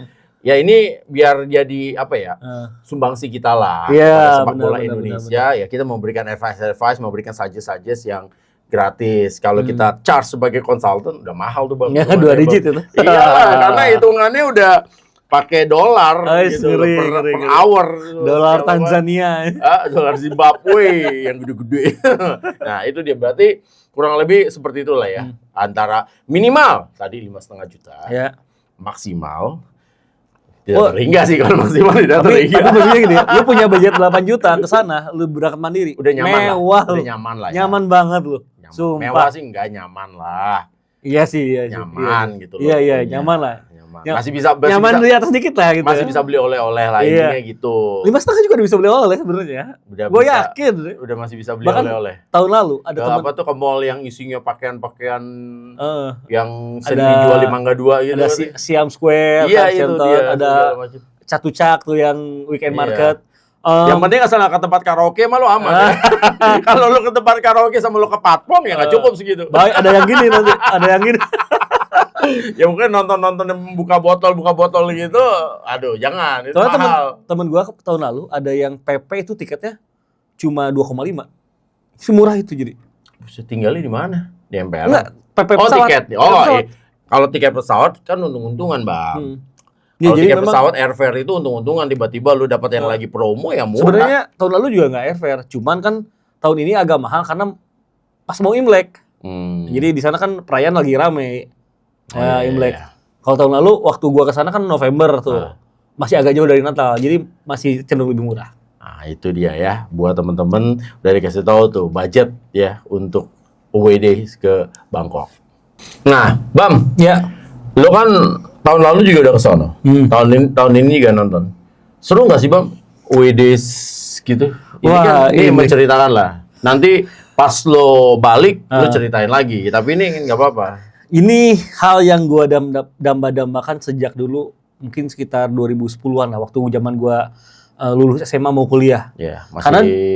ya ini biar jadi apa ya? Sumbangsi kita lah pada sepak bola Indonesia. Ya kita memberikan advice, memberikan suggest yang gratis. Kalau kita charge sebagai konsultan udah mahal tuh, Bang. Ya, 2 digit itu. Iya, karena hitungannya udah pakai dolar gitu per hour. Dolar Tanzania. Dolar Zimbabwe yang gede-gede. Nah, itu dia berarti kurang lebih seperti itulah ya. Antara minimal tadi 5,5 juta. Ya. Maksimal tidak terhingga sih kalau maksimal tidak terhingga. Tapi maksudnya gini, lu punya budget 8 juta ke sana, lu berangkat mandiri. Udah nyaman mewah lah. Udah nyaman lah ya. Nyaman banget lu. Sumpah. Mewah sih enggak nyaman lah. Iya sih, iya sih. Nyaman gitu loh. Iya, nyaman lah. Masih bisa nyaman di atas dikit lah gitu. Masih bisa beli oleh-oleh lah intinya gitu. 5,5 juga bisa beli oleh sebenarnya. Gue yakin. Udah masih bisa beli bahkan oleh-oleh. Tahun lalu ada teman apa tuh ke mall yang isinya pakaian-pakaian yang sering ada, dijual di Mangga 2 gitu. Ada Siam Square, iya, itu dia, ada Catucak tuh yang weekend market. Yang penting asal nggak ke tempat karaoke mah lo aman. Ya. Kalau lo ke tempat karaoke sama lo ke patpong ya nggak cukup segitu. Baik, ada yang gini nanti, ada yang gini. Ya mungkin nonton buka botol gitu, aduh jangan, itu mahal. Temen gua tahun lalu ada yang PP itu tiketnya cuma 2,5. Semurah itu jadi. Bisa tinggalnya di mana? Di MPR? Enggak, PP pesawat. Oh tiket. Kalau tiket pesawat kan untung-untungan, Bang. Kalau tiket pesawat airfare itu untung-untungan, tiba-tiba lu dapat yang lagi promo ya murah. Sebenarnya tahun lalu juga nggak airfare, cuman kan tahun ini agak mahal karena pas mau Imlek. Jadi di sana kan perayaan lagi rame. Imlek. Kalau tahun lalu waktu gua ke sana kan November tuh. Masih agak jauh dari Natal. Jadi masih cenderung lebih murah. Nah, itu dia ya. Buat teman-teman udah dikasih tahu tuh budget ya untuk away days ke Bangkok. Nah, Bam. Ya. Lo kan tahun lalu juga udah ke sono. Tahun ini juga nonton. Seru nggak sih, Bam? Away days gitu. Ini menceritakan lah. Nanti pas lo balik, lo ceritain lagi. Tapi ini nggak apa-apa. Ini hal yang gue damba-dambakan sejak dulu, mungkin sekitar 2010-an lah, waktu zaman gue lulus SMA mau kuliah. Ya,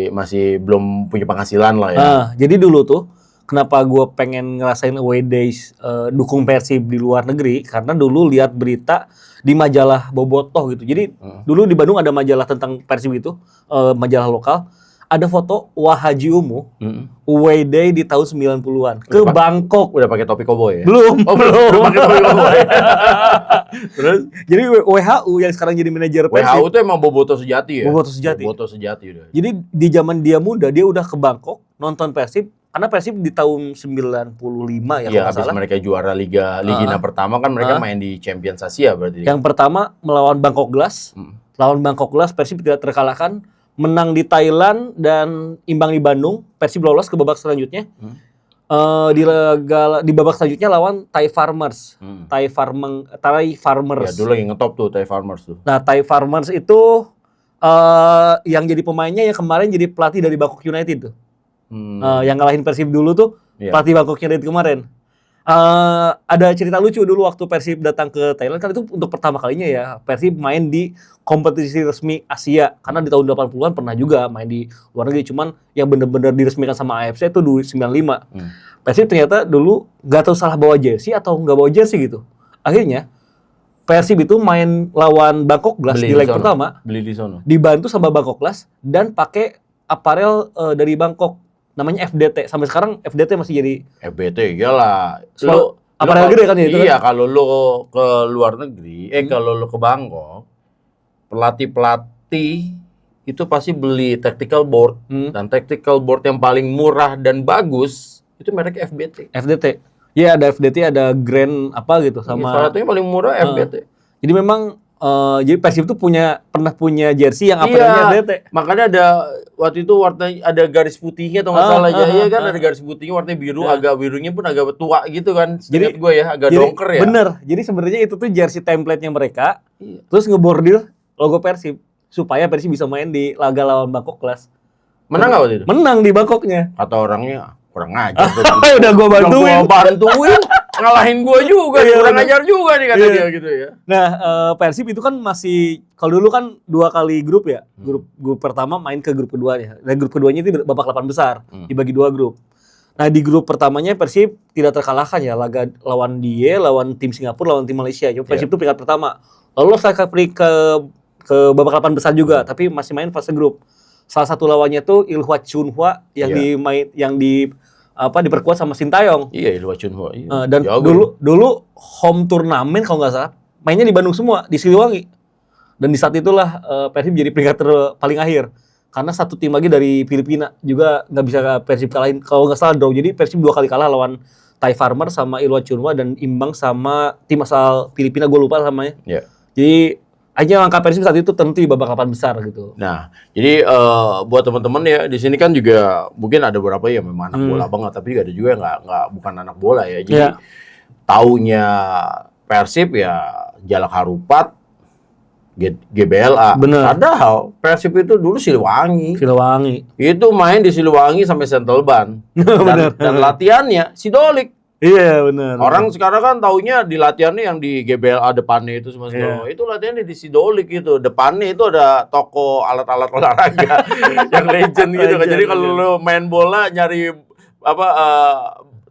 masih belum punya penghasilan lah ya. Jadi dulu tuh, kenapa gue pengen ngerasain away days dukung Persib di luar negeri, karena dulu lihat berita di majalah Bobotoh gitu. Jadi dulu di Bandung ada majalah tentang Persib gitu, majalah lokal. Ada foto Wahaji Umu away day di tahun 90-an ke Bangkok. Udah pakai topi koboi ya? Belum. Belum pakai topi koboi. Terus jadi WHO yang sekarang jadi manajer Persib. WHO itu emang Bobotoh sejati ya? Bobotoh sejati udah. Jadi di zaman dia muda dia udah ke Bangkok nonton Persib karena Persib di tahun 95 ya kalau habis mereka juara Liga Ligina pertama kan mereka main di Champions Asia berarti. Yang pertama melawan Bangkok Glass. Lawan Bangkok Glass Persib tidak terkalahkan. Menang di Thailand dan imbang di Bandung, Persib lolos ke babak selanjutnya. Di babak selanjutnya lawan Thai Farmers. Thai Farmers. Ya dulu yang ngetop tuh Thai Farmers tuh. Nah, Thai Farmers itu yang jadi pemainnya yang kemarin jadi pelatih dari Bangkok United tuh. Yang ngalahin Persib dulu tuh pelatih Bangkok United kemarin. Ada cerita lucu dulu waktu Persib datang ke Thailand, kan itu untuk pertama kalinya ya Persib main di kompetisi resmi Asia, karena di tahun 80-an pernah juga main di luar negeri, cuman yang bener-bener diresmikan sama AFC itu 95. Persib ternyata dulu gak tahu salah bawa jersey atau nggak bawa jersey gitu. Akhirnya Persib itu main lawan Bangkok Glass di leg pertama, beli di sono, dibantu sama Bangkok Glass dan pakai aparel dari Bangkok. Namanya FDT. Sampai sekarang FDT masih jadi FBT, iyalah. Aparel gede kan ya itu? Iya, kan? Kalau lo ke luar negeri, kalau lo ke Bangkok, pelatih itu pasti beli tactical board. Dan tactical board yang paling murah dan bagus itu mereknya FBT. FDT. Iya, ada FDT, ada Grand apa gitu sama. Salah satunya paling murah FBT. Jadi memang jadi Persib tuh pernah punya jersey yang aparelnya FDT. Makanya ada waktu itu ada garis putihnya atau nggak salah aja kan ada garis putihnya warna biru, agak birunya pun agak tua gitu kan. Jadi gue ya agak dongker ya. Bener. Jadi sebenarnya itu tuh jersey template-nya mereka. Terus ngebordir logo Persib supaya Persib bisa main di laga lawan Bangkok Glass. Menang nggak waktu itu? Menang di Bangkoknya. Kata orangnya kurang ajar. Udah gue bantuin. Ngalahin gue juga, kurang ajar juga nih kata dia gitu ya. Nah, Persib itu kan masih, kalau dulu kan 2 kali grup ya. Grup pertama main ke grup keduanya. Dan grup keduanya itu babak 8 besar, dibagi 2 grup. Nah, di grup pertamanya Persib tidak terkalahkan ya, laga lawan lawan tim Singapura, lawan tim Malaysia. Persib itu peringkat pertama. Lalu ke babak 8 besar juga, tapi masih main fase grup. Salah satu lawannya tuh Ilhwa Chunhwa yang diperkuat sama Sintayong. Iya, Ilhwa Chunhwa. Iya. Dan dulu home turnamen kalau nggak salah mainnya di Bandung semua, di Siliwangi. Dan di saat itulah Persib jadi peringkat paling akhir. Karena satu tim lagi dari Filipina juga nggak bisa Persib kalahin. Kalau nggak salah draw. Jadi Persib 2 kali kalah lawan Thai Farmer sama Ilhwa Chunhwa dan imbang sama tim asal Filipina, gue lupa namanya. Yeah. Jadi akhirnya langkah Persib saat itu tentu di babak 8 besar gitu. Nah, jadi buat teman-teman ya di sini kan juga mungkin ada beberapa yang memang anak bola banget, tapi ada juga yang nggak bukan anak bola ya. Jadi taunya Persib ya Jalak Harupat, GBLA. Bener. Padahal Persib itu dulu Siliwangi. Itu main di Siliwangi sampai Sentelban. Dan latihannya Sidolik. Iya benar. Orang sekarang kan taunya di latihannya yang di GBLA depannya itu semua segala. Itu latihannya di Sidolik itu. Depannya itu ada toko alat-alat olahraga yang legend gitu kan. Jadi kalau lu main bola nyari apa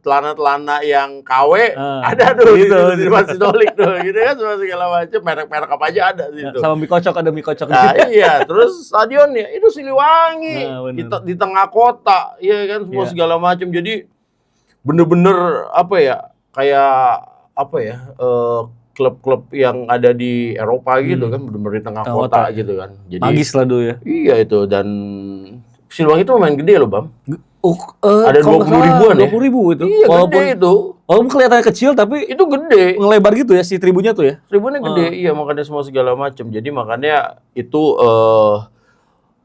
celana-celana yang KW ada tuh gitu, di Sidolik tuh gitu kan, semua segala macam, merek-merek apa aja ada gitu. Sama mie kocok ada mie kocok. Nah, iya, terus stadionnya itu Siliwangi di tengah kota, iya kan, semua segala macam. Jadi bener-bener apa ya, kayak apa ya, klub-klub yang ada di Eropa gitu kan, bener-bener di tengah kota gitu kan. Jadi magis lah dulu ya. Iya itu, dan Siliwangi itu main gede loh, Bam. Ada 20 ribuan ya? 20 ribu itu. Iya, walaupun gede itu. Walaupun kelihatannya kecil tapi itu gede. Ngelebar gitu ya si tribunnya tuh ya. Tribunnya gede, iya, makanya semua segala macam. Jadi makanya itu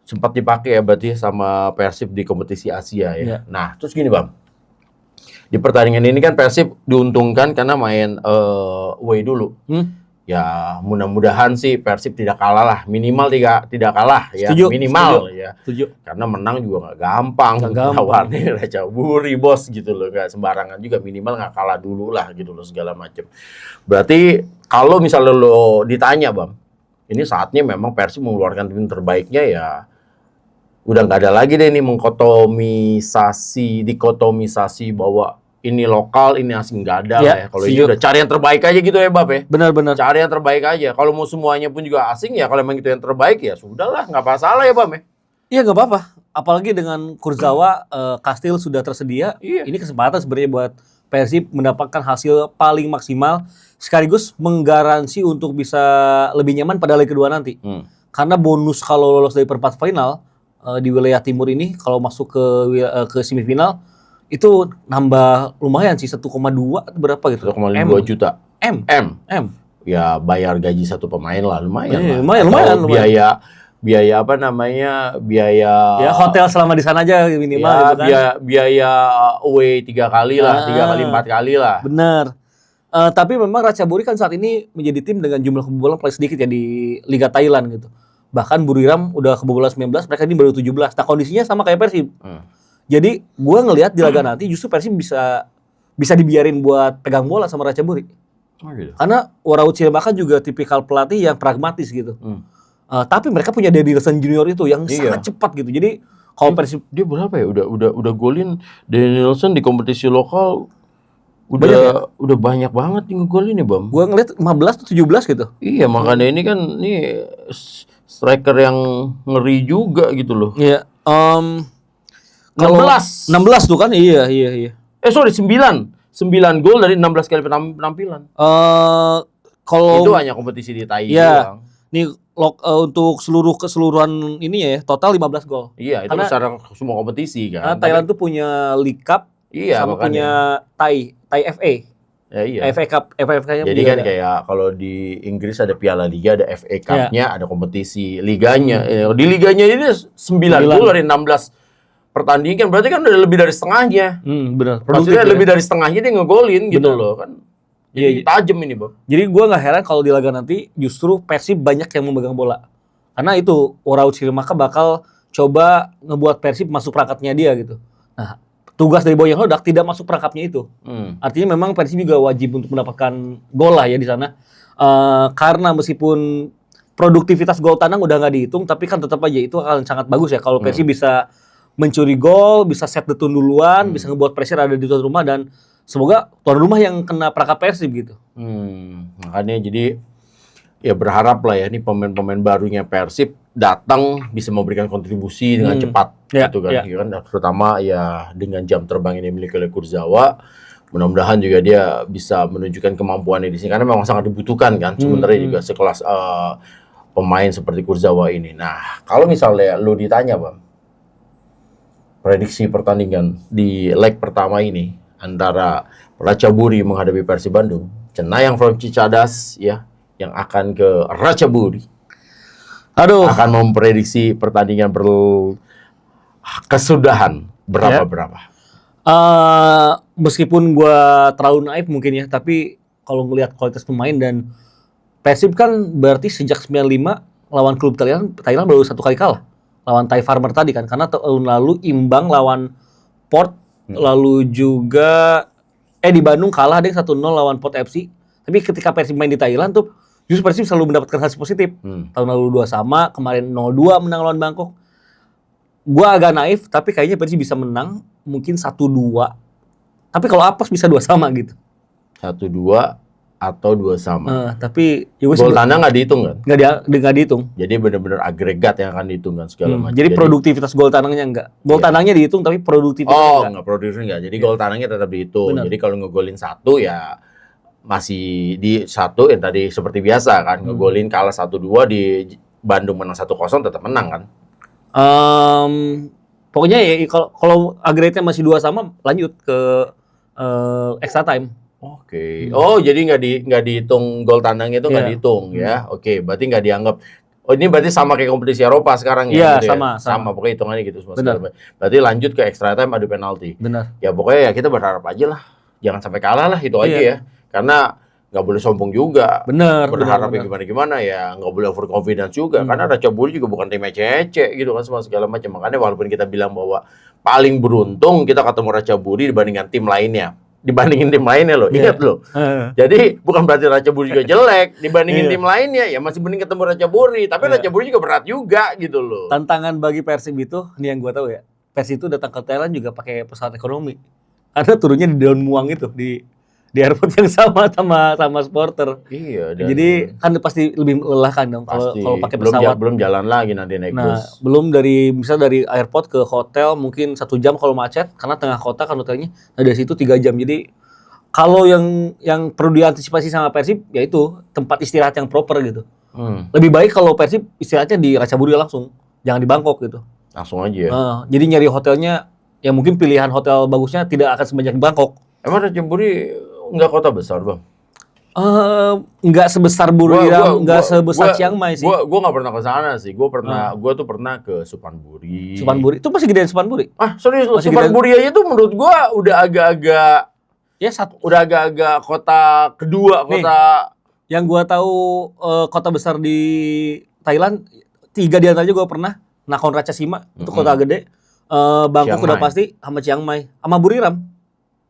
sempat dipakai ya berarti sama Persib di kompetisi Asia ya. Nah, terus gini, Bam. Di pertandingan ini kan Persib diuntungkan karena main away dulu. Ya mudah-mudahan sih Persib tidak kalah lah, minimal tidak kalah ya, minimal ya. Setuju. Karena menang juga nggak gampang. Lawannya Ratchaburi bos gitu loh, nggak sembarangan juga, minimal nggak kalah dulu lah gitu loh segala macam. Berarti kalau misalnya lo ditanya, Bam, ini saatnya memang Persib mengeluarkan tim terbaiknya ya. Udah nggak ada lagi deh ini dikotomisasi bahwa ini lokal, ini asing, nggak ada lah ya. Kalau ini udah cari yang terbaik aja gitu ya, Bab ya. Benar-benar. Cari yang terbaik aja. Kalau mau semuanya pun juga asing ya, kalau memang itu yang terbaik ya sudahlah, nggak masalah ya, Bab ya. Iya, nggak apa-apa. Apalagi dengan Kurzawa, Kastil sudah tersedia. Ini kesempatan sebenarnya buat Persib mendapatkan hasil paling maksimal, sekaligus menggaransi untuk bisa lebih nyaman pada leg kedua nanti. Karena bonus kalau lolos dari perempat final di wilayah timur ini, kalau masuk ke semifinal, itu nambah lumayan sih, 1,2 berapa gitu. 1,2 juta. M. Ya bayar gaji satu pemain lah, lumayan lah. Lumayan. Biaya apa namanya? Biaya ya hotel selama di sana aja minimal ya, gitu kan. Biaya away 3 kali lah, 3 kali 4 kali lah. Bener. Tapi memang Ratchaburi kan saat ini menjadi tim dengan jumlah kebobolan paling sedikit ya di Liga Thailand gitu. Bahkan Buriram udah kebobolan 19, mereka ini baru 17. Nah, kondisinya sama kayak Persib. Jadi gue ngelihat di laga nanti justru Persib bisa dibiarin buat pegang bola sama Ratchaburi. Gitu. Karena Waraud Silmakan juga tipikal pelatih yang pragmatis gitu. Tapi mereka punya Dedi Nelson Junior itu yang sangat cepat gitu. Jadi kalau Persib dia berapa ya? Udah golin Dedi Nelson di kompetisi lokal udah banyak banget nih ngegolin ya, Bam. Gue ngelihat 15 atau 17 gitu. Iya, makanya ini kan striker yang ngeri juga gitu loh. Iya. 16 tuh kan, iya. 9 gol dari 16 kali penampilan. Kalau itu hanya kompetisi di Thailand doang. Nih untuk keseluruhan ini ya, total 15 gol. Iya, itu secara semua kompetisi kan. Thailand tuh punya League Cup, sama makanya punya Thai FA. Ya, iya. FA Cup, FA-nya. Jadi kan kayak kalau di Inggris ada Piala Liga, ada FA Cup-nya, ada kompetisi liganya. Di liganya ini 9 gol dari 16 pertandingan, berarti kan udah lebih dari setengahnya. Benar. Maksudnya lebih dari setengahnya dia ngegolin gitu loh kan. Jadi tajam ini, Bang. Jadi gue nggak heran kalau di laga nanti justru Persib banyak yang memegang bola. Karena itu Waraud Silmakan bakal coba ngebuat Persib masuk perangkatnya dia gitu. Nah, tugas dari Boyan Hodak tidak masuk perangkapnya itu. Artinya memang Persib juga wajib untuk mendapatkan gol lah ya di sana. Karena meskipun produktivitas gol tandang udah nggak dihitung, tapi kan tetap aja itu akan sangat bagus ya kalau Persib bisa mencuri gol, bisa set the tone duluan, bisa ngebuat pressure ada di tuan rumah, dan semoga tuan rumah yang kena perangkap Persib gitu. Makanya jadi ya berharap lah ya ini pemain-pemain barunya Persib datang bisa memberikan kontribusi dengan cepat gitu kan. Terutama ya dengan jam terbang ini dimiliki oleh Kurzawa. Mudah-mudahan juga dia bisa menunjukkan kemampuannya di sini karena memang sangat dibutuhkan kan. Sebenarnya juga sekelas pemain seperti Kurzawa ini. Nah, kalau misalnya lu ditanya, Bang, prediksi pertandingan di leg pertama ini antara Ratchaburi menghadapi Persib Bandung, Cenayang from Cicadas ya yang akan ke Ratchaburi. Akan memprediksi pertandingan kesudahan berapa? Meskipun gue terlalu naif mungkin ya, tapi kalau ngelihat kualitas pemain dan Persib kan berarti sejak 95 lawan klub Thailand baru 1 kali kalah. Lawan Thai Farmer tadi kan, karena tahun lalu imbang lawan Port, lalu juga di Bandung kalah deh 1-0 lawan Port FC. Tapi ketika Persib main di Thailand tuh justru Persib selalu mendapatkan hasil positif. Tahun lalu 2 sama, kemarin 0-2 menang lawan Bangkok. Gua agak naif, tapi kayaknya Persib bisa menang, mungkin 1-2. Tapi kalau Apes bisa 2 sama gitu. 1-2 atau 2 sama. Tapi gol tandang nggak dihitung kan? Nggak dihitung. Jadi benar-benar agregat yang akan dihitung kan segala macam. Jadi produktivitas gol tandangnya enggak. Gol tandangnya dihitung tapi produktivitasnya enggak produktif enggak. Jadi gol tandangnya tetap dihitung. Bener. Jadi kalau ngegolin 1 ya masih di 1 yang tadi seperti biasa kan. Ngegolin kalah 1-2 di Bandung menang 1-0 tetap menang kan. Pokoknya ya kalau agregatnya masih 2 sama lanjut ke extra time. Oke. Oh, jadi nggak dihitung gol tandangnya itu nggak dihitung ya. Oke, berarti nggak dianggap. Oh, ini berarti sama kayak kompetisi Eropa sekarang ya? Iya, gitu sama. Pokoknya hitungannya gitu semua. Berarti lanjut ke extra time adu penalti. Benar. Ya pokoknya ya kita berharap aja lah. Jangan sampai kalah lah, itu aja ya. Karena nggak boleh sombong juga. Benar. Berharap gimana-gimana ya. Nggak boleh overconfidence juga. Karena Ratchaburi juga bukan tim ece-ece gitu kan, semua segala macam. Makanya walaupun kita bilang bahwa paling beruntung kita ketemu Ratchaburi dibandingkan tim lainnya. Dibandingin tim lainnya loh, ingat loh. Jadi bukan berarti Ratchaburi juga jelek, dibandingin tim lainnya ya masih mending ketemu Ratchaburi. Tapi Ratchaburi juga berat juga gitu loh. Tantangan bagi Persib itu, ini yang gue tahu ya, Persib itu datang ke Thailand juga pakai pesawat ekonomi. Karena turunnya di Daun Muang itu, di airport yang sama supporter. Iya. Jadi kan pasti lebih melelahkan dong kalau pakai pesawat. Belum jalan lagi nanti naik bus. Belum misal dari airport ke hotel mungkin 1 jam kalau macet karena tengah kota kan hotelnya. Nah dari situ 3 jam. Jadi kalau yang perlu diantisipasi sama Persib yaitu tempat istirahat yang proper gitu. Lebih baik kalau Persib istirahatnya di Ratchaburi langsung, jangan di Bangkok gitu. Langsung aja ya. Jadi nyari hotelnya ya mungkin pilihan hotel bagusnya tidak akan sebanyak di Bangkok. Emang Ratchaburi nggak kota besar, Bang? Nggak sebesar Buriram, nggak sebesar Chiang Mai sih. Gue nggak pernah ke sana sih. Gue tuh pernah ke Supanburi. Supanburi itu masih gedean Supanburi. Serius, Supanburi aja tuh menurut gue udah agak-agak udah agak-agak kota kedua, kota. Yang gue tahu kota besar di Thailand 3 di antaranya gue pernah. Nakhon Ratchasima itu kota gede. Bangkok udah pasti, sama Chiang Mai, sama Buriram.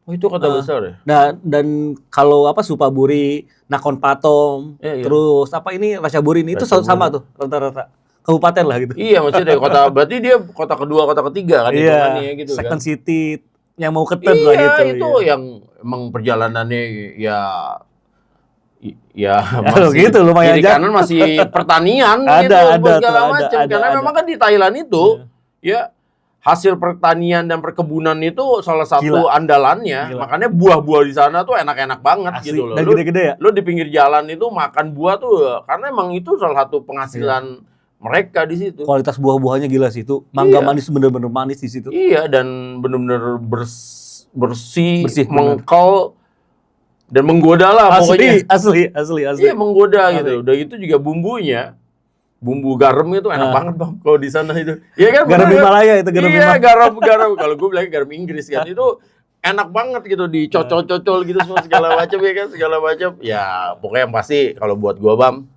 Oh, itu kota besar ya? Dan kalau Supaburi, Nakhon Pathom, terus ini Ratchaburi ini itu sama tuh rata-rata kabupaten lah gitu. Iya, maksudnya kota, berarti dia kota kedua, kota ketiga kan hitungannya gitu kan. Second city yang mau ketet lah gitu. Iya, itu yang emang perjalanannya masih gitu lumayan kiri kanan masih pertanian gitu segala macam. Karena memang kan di Thailand itu ya hasil pertanian dan perkebunan itu salah satu andalannya. Makanya buah-buah di sana tuh enak-enak banget. Asli, gitu loh. Dan gede-gede ya? Lu di pinggir jalan itu makan buah tuh karena emang itu salah satu penghasilan mereka di situ. Kualitas buah-buahnya gila sih itu. Mangga manis bener-bener manis di situ. Iya, dan bener-bener bersih mengkol dan menggoda lah pokoknya. Asli. Iya, menggoda gitu. Udah gitu juga bumbunya. Bumbu garam itu enak banget, Bang, kalau di sana itu. Iya kan? Garam Himalaya itu garam. Iya, garam. Kalau gue bilang garam Inggris kan itu enak banget gitu, dicocol-cocol gitu semua segala macam ya kan, segala macam. Ya, pokoknya yang pasti kalau buat gua, Bang.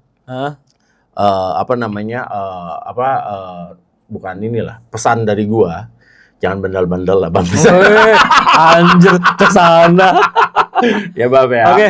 Bukan inilah, pesan dari gua. Jangan bandel-bandel lah, Bang. Anjir, kesana. Ya, Bang ya. Oke.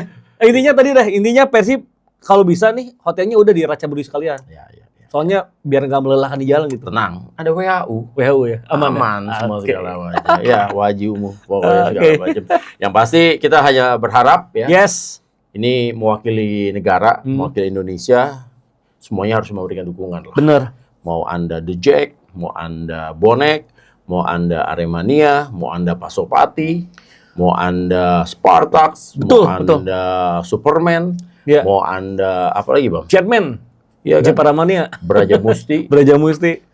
Intinya Persib kalau bisa nih hotelnya udah di Ratchaburi sekalian. Ya. Soalnya biar nggak melelahkan di jalan gitu. Tenang, ada WHO ya. Aman semua segala macam. Ya, wajib umum pokoknya segala macam. Yang pasti kita hanya berharap ya. Yes. Ini mewakili negara, mewakili Indonesia, semuanya harus memberikan dukungan lah. Bener. Mau Anda The Jack, mau Anda Bonek, mau Anda Aremania, mau Anda Pasopati, mau Anda Spartaks, mau Anda Superman, mau Anda apa lagi, Bang? Jetman. Iya kan? Jeparamania, Braja Musti,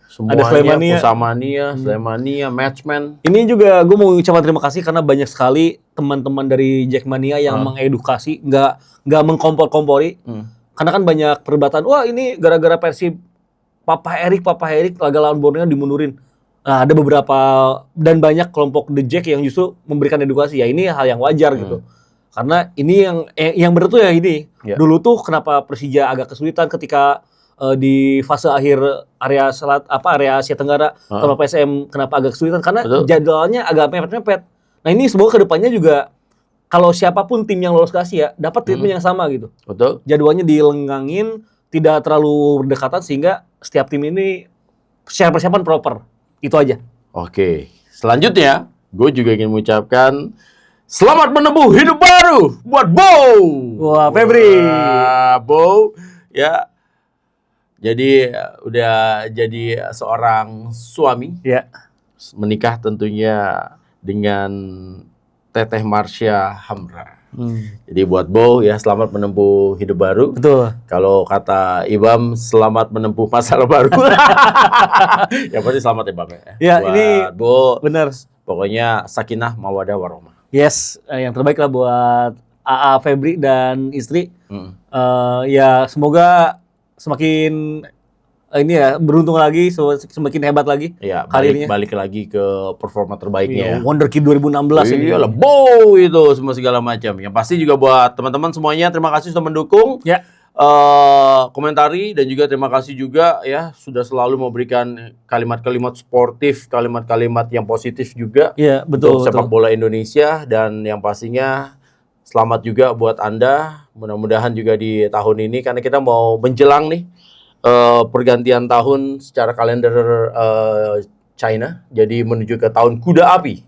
semuanya, ada Slemania, Matchman. Ini juga gue mau ucapkan terima kasih karena banyak sekali teman-teman dari Jackmania yang mengedukasi, nggak mengkompor-kompori. Karena kan banyak perdebatan, wah ini gara-gara Persib, Papa Erik laga lawan Borneo dimundurin. Nah, ada beberapa dan banyak kelompok The Jack yang justru memberikan edukasi. Ya ini hal yang wajar gitu. Karena ini yang benar tuh ya ini. Dulu tuh kenapa Persija agak kesulitan ketika di fase akhir area Asia Tenggara sama PSM kenapa agak kesulitan karena jadwalnya agak mepet-mepet. Nah, ini semoga kedepannya juga kalau siapapun tim yang lolos ke Asia dapat treatment yang sama gitu. Betul. Jadwalnya dilenggangin, tidak terlalu berdekatan sehingga setiap tim ini secara persiapan proper. Itu aja. Oke. Selanjutnya, gue juga ingin mengucapkan selamat menempuh hidup baru buat Bo. Wah, Febri. Bo, ya. Jadi udah jadi seorang suami. Ya. Menikah tentunya dengan Teteh Marsha Hamra. Jadi buat Bo ya selamat menempuh hidup baru. Betul. Kalau kata Ibam selamat menempuh masa baru. Ya pasti selamat ya Bang ya. Ya buat ini Bo. Benar. Pokoknya sakinah mawadah warahmah. Yes, yang terbaik lah buat AA Febri dan istri. Ya semoga semakin ini ya beruntung lagi, semakin hebat lagi. Ya, karirnya. balik lagi ke performa terbaiknya. Ya. Wonderkid 2016 ini. Iyalah, Bo itu semua segala macam. Yang pasti juga buat teman-teman semuanya terima kasih sudah mendukung. Ya. Komentari dan juga terima kasih juga ya sudah selalu memberikan kalimat-kalimat sportif, kalimat-kalimat yang positif juga. Iya, betul. Untuk sepak bola Indonesia dan yang pastinya selamat juga buat Anda. Mudah-mudahan juga di tahun ini karena kita mau menjelang nih pergantian tahun secara kalender China. Jadi menuju ke tahun kuda api.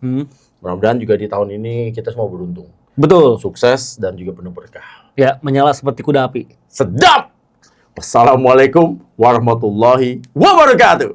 Mudah-mudahan juga di tahun ini kita semua beruntung. Betul. Sukses dan juga penuh berkah. Ya, menyala seperti kuda api. Sedap! Wassalamualaikum warahmatullahi wabarakatuh.